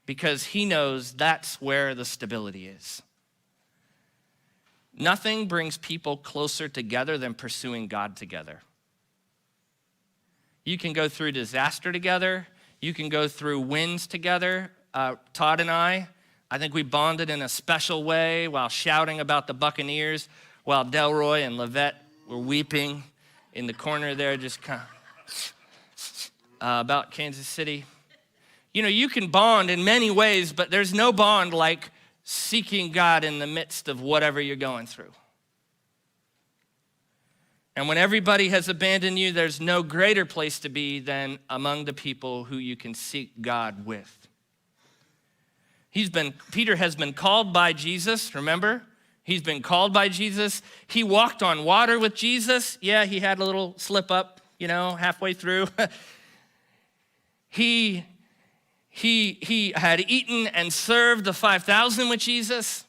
because he knows that's where the stability is. Nothing brings people closer together than pursuing God together. You can go through disaster together. You can go through wins together. Todd and I think we bonded in a special way while shouting about the Buccaneers, while Delroy and Levette were weeping in the corner there, just kind of about Kansas City. You know, you can bond in many ways, but there's no bond like seeking God in the midst of whatever you're going through. And when everybody has abandoned you, there's no greater place to be than among the people who you can seek God with. Peter has been called by Jesus, remember? He's been called by Jesus. He walked on water with Jesus. Yeah, he had a little slip up, halfway through. He had eaten and served the 5,000 with Jesus.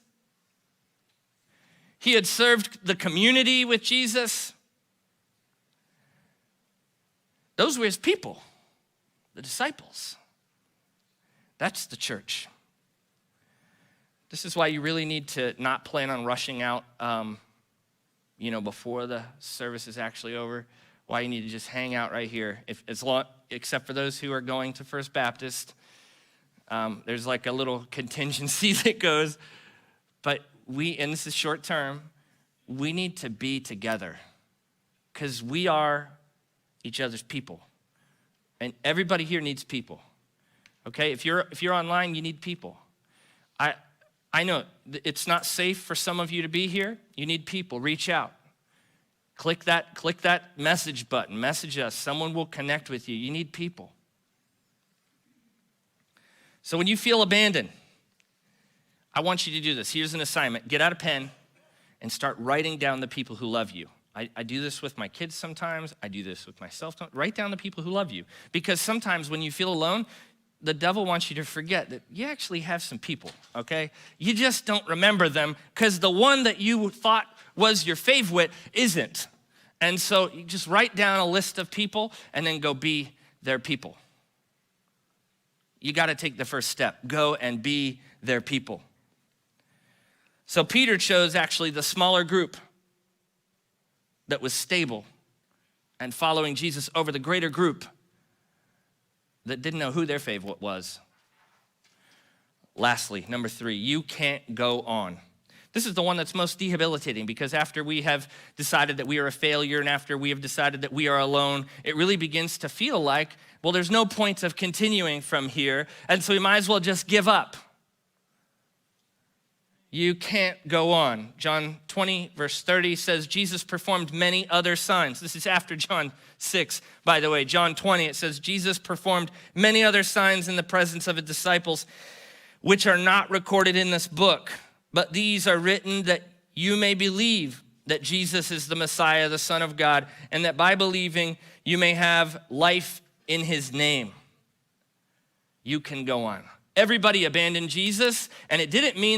He had served the community with Jesus. Those were his people, the disciples. That's the church. This is why you really need to not plan on rushing out, before the service is actually over. Why you need to just hang out right here, except for those who are going to First Baptist. There's like a little contingency that goes, but and this is short term, we need to be together because we are each other's people. And everybody here needs people, okay? If you're online, you need people. I know it's not safe for some of you to be here. You need people. Reach out. Click that message button. Message us. Someone will connect with you. You need people. So when you feel abandoned, I want you to do this. Here's an assignment. Get out a pen and start writing down the people who love you. I do this with my kids sometimes. I do this with myself. Write down the people who love you. Because sometimes when you feel alone, the devil wants you to forget that you actually have some people, okay? You just don't remember them because the one that you thought was your favorite isn't. And so you just write down a list of people and then go be their people. You got to take the first step. Go and be their people. So Peter chose actually the smaller group that was stable and following Jesus over the greater group that didn't know who their favorite was. Lastly, number 3, you can't go on. This is the one that's most debilitating because after we have decided that we are a failure and after we have decided that we are alone, it really begins to feel like, well, there's no point of continuing from here, and so we might as well just give up. You can't go on. John 20, verse 30 says, Jesus performed many other signs. This is after John 6, by the way. John 20, it says, Jesus performed many other signs in the presence of his disciples, which are not recorded in this book. But these are written that you may believe that Jesus is the Messiah, the Son of God, and that by believing you may have life in his name. You can go on. Everybody abandoned Jesus, and it didn't mean